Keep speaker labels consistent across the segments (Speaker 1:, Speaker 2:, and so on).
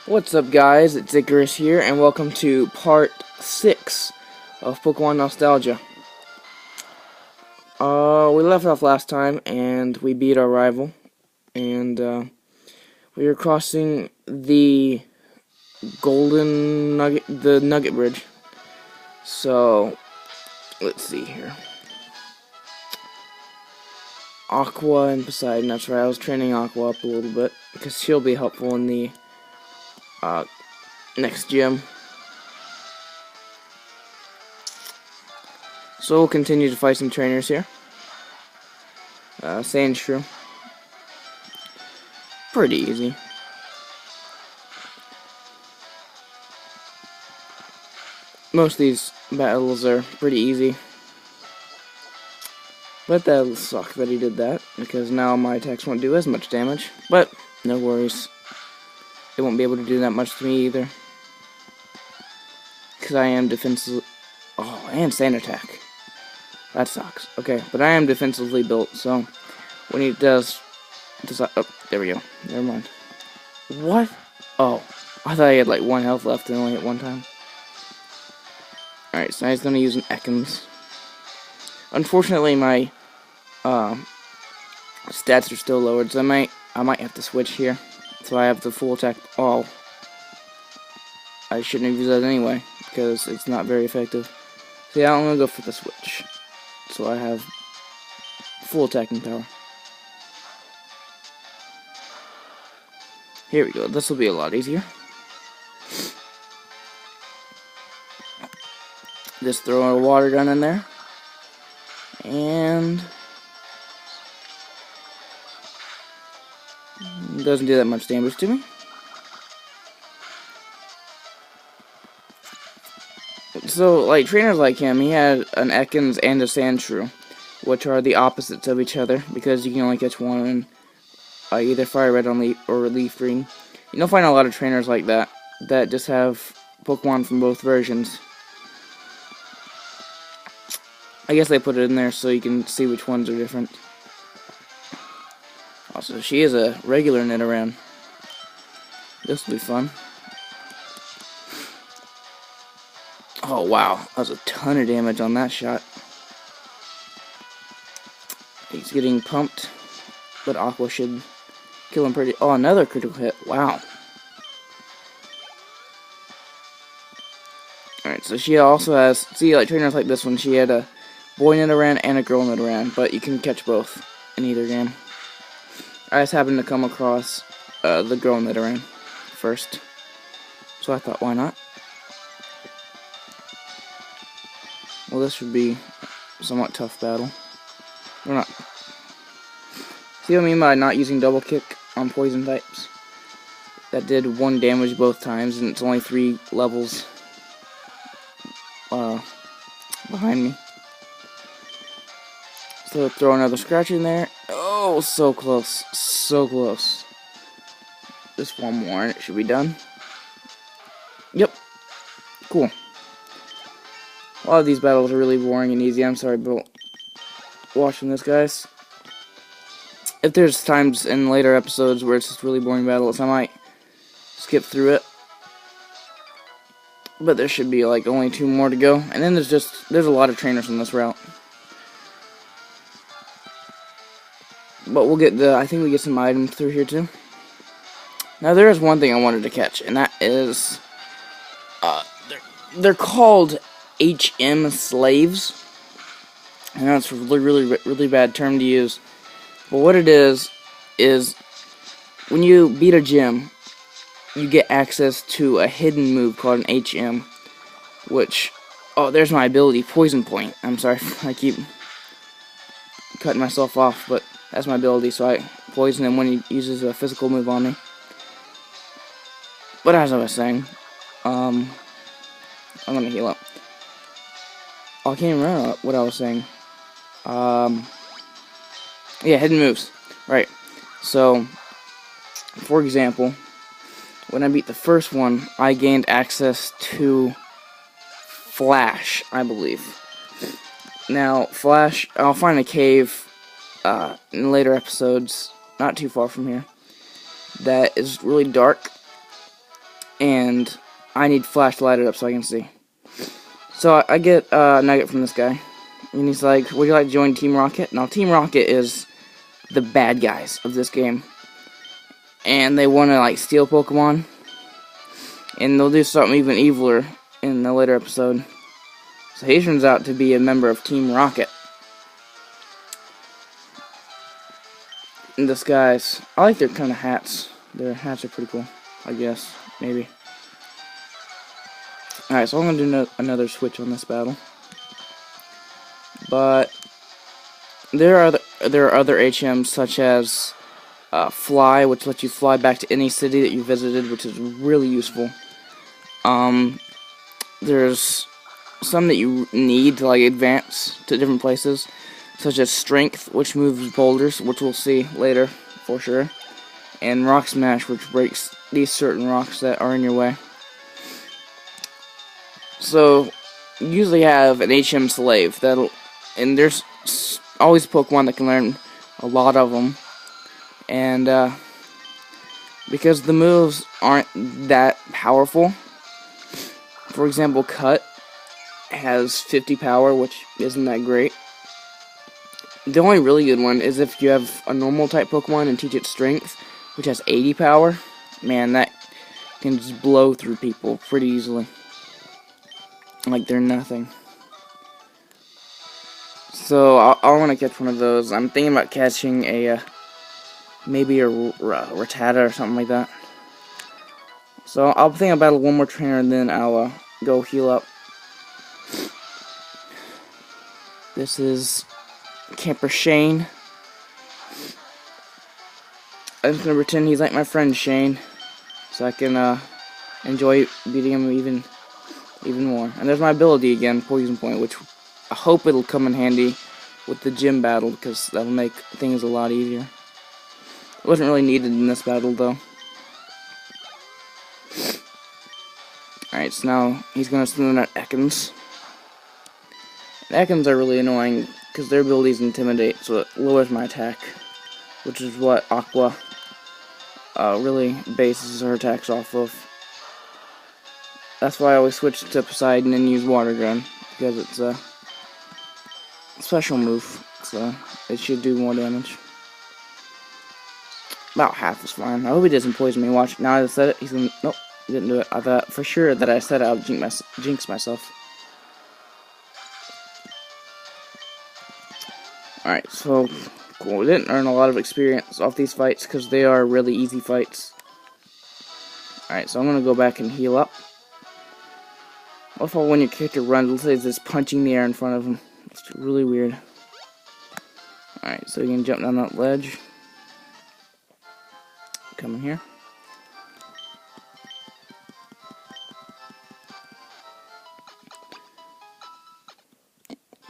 Speaker 1: What's up, guys? It's Icarus here, and welcome to part 6 of Pokemon Nostalgia. We left off last time, and we beat our rival, and we were crossing the Nugget Bridge. So, let's see here. Aqua and Poseidon, that's right, I was training Aqua up a little bit, because she'll be helpful in the next gym. So we'll continue to fight some trainers here. Sandshrew. Pretty easy. Most of these battles are pretty easy. But that'll suck that he did that, because now my attacks won't do as much damage. But, no worries. They won't be able to do that much to me either. Because I am defensive. Oh, and sand attack. That sucks. Okay, but I am defensively built, so when he does oh, there we go. Never mind. What? Oh, I thought he had like 1 health left and only hit 1 time. Alright, so now he's gonna use an Ekans. Unfortunately, my stats are still lowered, so I might have to switch here. So I have the full attack. Oh, I shouldn't have used that anyway because it's not very effective. So yeah, I'm gonna go for the switch. So I have full attacking power. Here we go. This will be a lot easier. Just throw a water gun in there. And it doesn't do that much damage to me. So, like, trainers like him, he had an Ekans and a Sandshrew, which are the opposites of each other, because you can only catch one in either Fire Red on Leaf or Leaf Green. You'll find a lot of trainers like that, that just have Pokemon from both versions. I guess they put it in there so you can see which ones are different. Also, she is a regular Nidoran. This will be fun. Oh, wow. That was a ton of damage on that shot. He's getting pumped, but Aqua should kill him pretty... Oh, another critical hit. Wow. Alright, so she also has... See, like, trainers like this one, she had a boy Nidoran and a girl Nidoran, but you can catch both in either game. I just happened to come across the girl Nidoran first, so I thought, why not? Well, this should be a somewhat tough battle. We're not. See what I mean by not using double kick on poison types? That did 1 damage both times, and it's only 3 levels behind me. So throw another scratch in there. Oh, so close. So close. Just 1 more and it should be done. Yep. Cool. A lot of these battles are really boring and easy. I'm sorry about watching this, guys. If there's times in later episodes where it's just really boring battles, I might skip through it. But there should be like only 2 more to go. And then there's a lot of trainers on this route. But I think we get some items through here too. Now there is one thing I wanted to catch, and that is, they're called HM slaves. I know it's a really bad term to use, but what it is when you beat a gym, you get access to a hidden move called an HM, which, oh, there's my ability, Poison Point. I'm sorry, I keep cutting myself off, but that's my ability, so I poison him when he uses a physical move on me. But as I was saying, I'm gonna heal up. Oh, I can't even remember what I was saying. Yeah, hidden moves. Right. So, for example, when I beat the first one, I gained access to Flash, I believe. Now, Flash, I'll find a cave in later episodes, not too far from here, that is really dark, and I need flash to light it up so I can see. So I get a nugget from this guy, and he's like, would you like to join Team Rocket? Now, Team Rocket is the bad guys of this game, and they want to, like, steal Pokemon, and they'll do something even eviler in the later episode. So he turns out to be a member of Team Rocket. In disguise. I like their kind of hats. Their hats are pretty cool, I guess. Maybe. Alright, so I'm going to do another switch on this battle. But there are other HMs such as Fly, which lets you fly back to any city that you visited, which is really useful. There's some that you need to, like, advance to different places, such as Strength, which moves boulders, which we'll see later for sure, and Rock Smash, which breaks these certain rocks that are in your way. So you usually have an HM slave and there's always Pokemon that can learn a lot of them, and because the moves aren't that powerful. For example, Cut has 50 power, which isn't that great. The only really good one is if you have a normal type Pokemon and teach it Strength, which has 80 power. Man, that can just blow through people pretty easily. Like they're nothing. So I want to catch one of those. I'm thinking about catching maybe a Rattata or something like that. So I'll think I'll battle one more trainer and then I'll go heal up. This is Camper Shane. I'm just gonna pretend he's like my friend Shane, so I can enjoy beating him even more. And there's my ability again, Poison Point, which I hope it'll come in handy with the gym battle because that'll make things a lot easier. It wasn't really needed in this battle though. Alright, so now he's gonna send out Ekans. Ekans are really annoying because their abilities intimidate, so it lowers my attack, which is what Aqua really bases her attacks off of. That's why I always switch to Poseidon and use Water Gun, because it's a special move, so it should do more damage. About half is fine. I hope he doesn't poison me. Watch, now I said it, he's gonna... Nope, he didn't do it. I thought for sure that I said I would jinx myself. Alright, so cool. We didn't earn a lot of experience off these fights because they are really easy fights. Alright, so I'm going to go back and heal up. What if when your character runs, let's say it's just punching the air in front of him. It's really weird. Alright, so you can jump down that ledge. Come in here.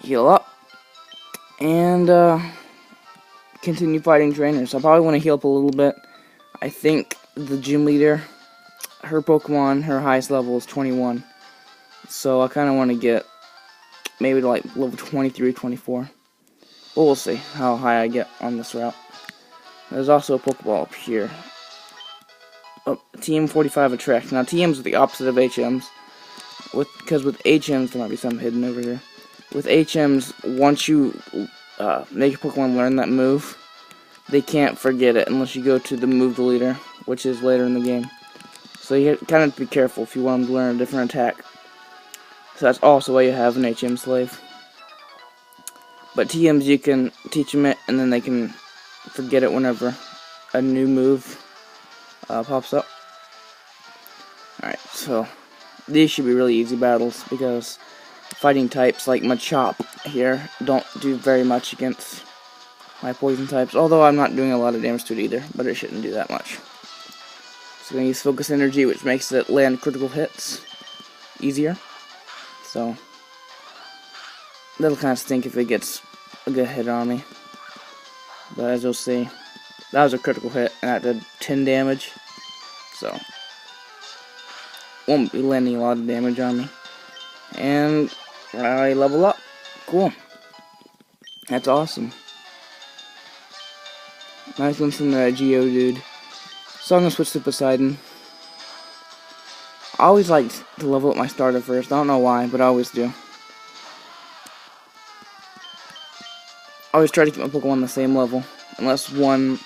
Speaker 1: Heal up. And continue fighting trainers. I probably want to heal up a little bit. I think the gym leader, her Pokemon, her highest level is 21. So I kind of want to get maybe to like level 23, 24. But we'll see how high I get on this route. There's also a Pokeball up here. Oh, TM45 attract. Now TMs are the opposite of HMs. Because with HMs, there might be something hidden over here. With HMs, once you make your Pokemon learn that move, they can't forget it unless you go to the move deleter, which is later in the game. So you kind of have to be careful if you want them to learn a different attack. So that's also why you have an HM slave. But TMs, you can teach them it, and then they can forget it whenever a new move pops up. Alright, so these should be really easy battles because fighting types like Machop here don't do very much against my poison types, although I'm not doing a lot of damage to it either, but it shouldn't do that much. So I'm going to use Focus Energy, which makes it land critical hits easier. So that'll kind of stink if it gets a good hit on me. But as you'll see, that was a critical hit, and that did 10 damage. So won't be landing a lot of damage on me. And I level up. Cool. That's awesome. Nice one from the Geodude. So I'm going to switch to Poseidon. I always like to level up my starter first. I don't know why, but I always do. I always try to keep my Pokemon on the same level. Unless one,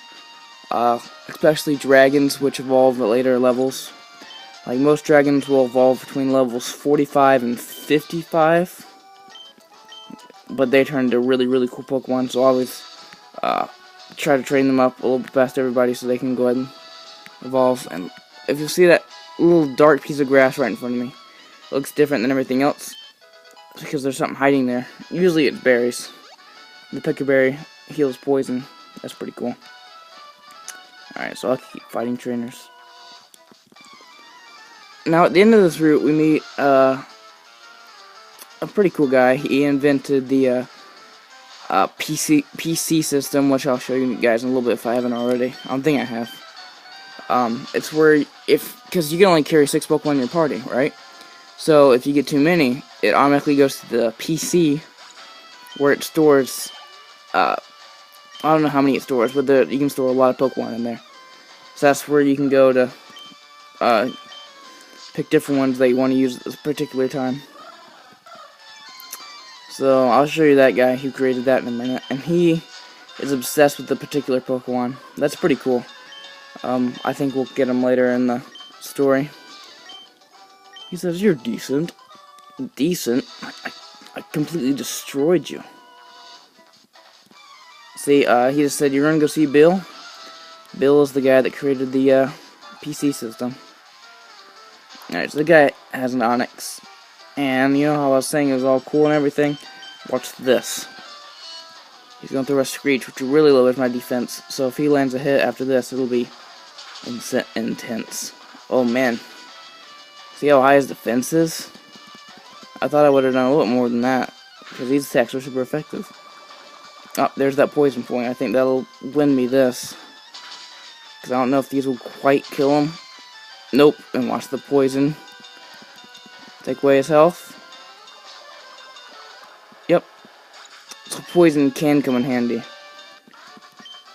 Speaker 1: especially dragons, which evolve at later levels. Like, most dragons will evolve between levels 45 and 55. But they turn into really, really cool Pokemon, so I always try to train them up a little bit past everybody so they can go ahead and evolve. And if you see that little dark piece of grass right in front of me, it looks different than everything else because there's something hiding there. Usually it's berries. The Picker Berry heals poison. That's pretty cool. Alright, so I'll keep fighting trainers. Now at the end of this route we meet a pretty cool guy. He invented the PC system, which I'll show you guys in a little bit if I haven't already. I don't think I have. It's where because you can only carry 6 Pokemon in your party, right? So if you get too many, it automatically goes to the PC where it stores. I don't know how many it stores, but you can store a lot of Pokemon in there. So that's where you can go to pick different ones that you want to use at this particular time. So I'll show you that guy who created that in a minute, and he is obsessed with the particular Pokemon. That's pretty cool. I think we'll get him later in the story. He says, "You're decent." Decent? I completely destroyed you. See, he just said, "You're gonna go see Bill." Bill is the guy that created the PC system. Alright, so the guy has an Onix. And you know how I was saying it was all cool and everything? Watch this. He's going to throw a Screech, which really lowers my defense. So if he lands a hit after this, it'll be intense. Oh man. See how high his defense is? I thought I would have done a little bit more than that, because these attacks are super effective. Oh, there's that poison point. I think that'll win me this. Because I don't know if these will quite kill him. Nope. And watch the poison take away his health. Yep. So poison can come in handy.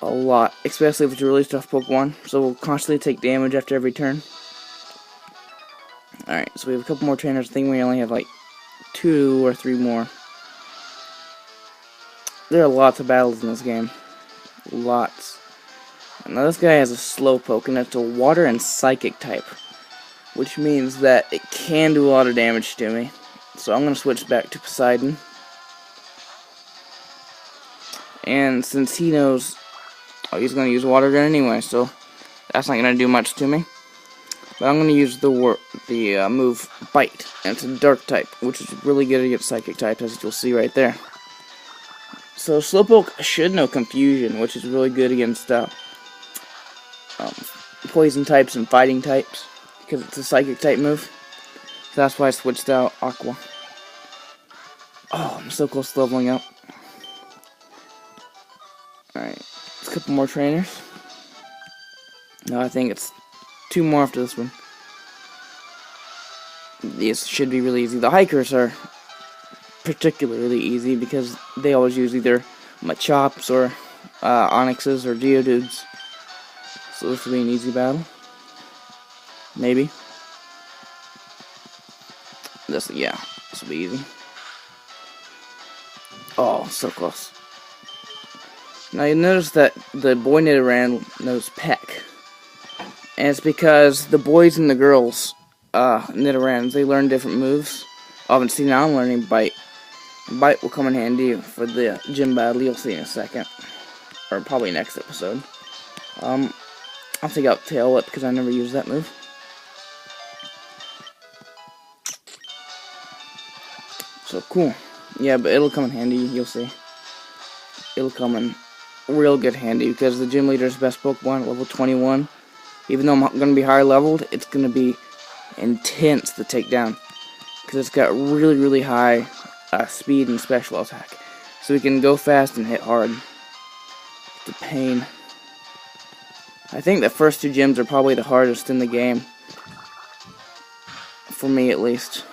Speaker 1: A lot. Especially if it's a really tough Pokemon. So we'll constantly take damage after every turn. Alright, so we have a couple more trainers. I think we only have like 2 or 3 more. There are lots of battles in this game. Lots. Now this guy has a Slowpoke, and it's a water and psychic type, which means that it can do a lot of damage to me. So I'm going to switch back to Poseidon. And since he knows, oh, he's going to use Water Gun anyway, so that's not going to do much to me. But I'm going to use the move Bite, and it's a Dark type, which is really good against psychic types, as you'll see right there. So Slowpoke should know Confusion, which is really good against poison types and fighting types, because it's a psychic type move. So that's why I switched out Aqua. Oh, I'm so close to leveling up. Alright, a couple more trainers. No, I think it's 2 more after this one. These should be really easy. The hikers are particularly easy because they always use either Machops or Onyxes or Geodudes. So this will be an easy battle. Maybe. This will be easy. Oh, so close. Now you notice that the boy Nidoran knows Peck. And it's because the boys and the girls, Nidorans, they learn different moves. Obviously now I'm learning Bite. Bite will come in handy for the gym battle, you'll see in a second. Or probably next episode. I'll take out Tail Whip because I never used that move. So cool. Yeah, but it'll come in handy, you'll see. It'll come in real good handy because the gym leader's best Pokemon, level 21. Even though I'm going to be higher leveled, it's going to be intense to take down. Because it's got really, really high speed and special attack. So we can go fast and hit hard. It's a pain. I think the first 2 gyms are probably the hardest in the game. For me, at least.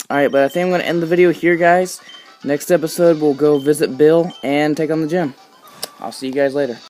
Speaker 1: Alright, but I think I'm going to end the video here, guys. Next episode, we'll go visit Bill and take on the gym. I'll see you guys later.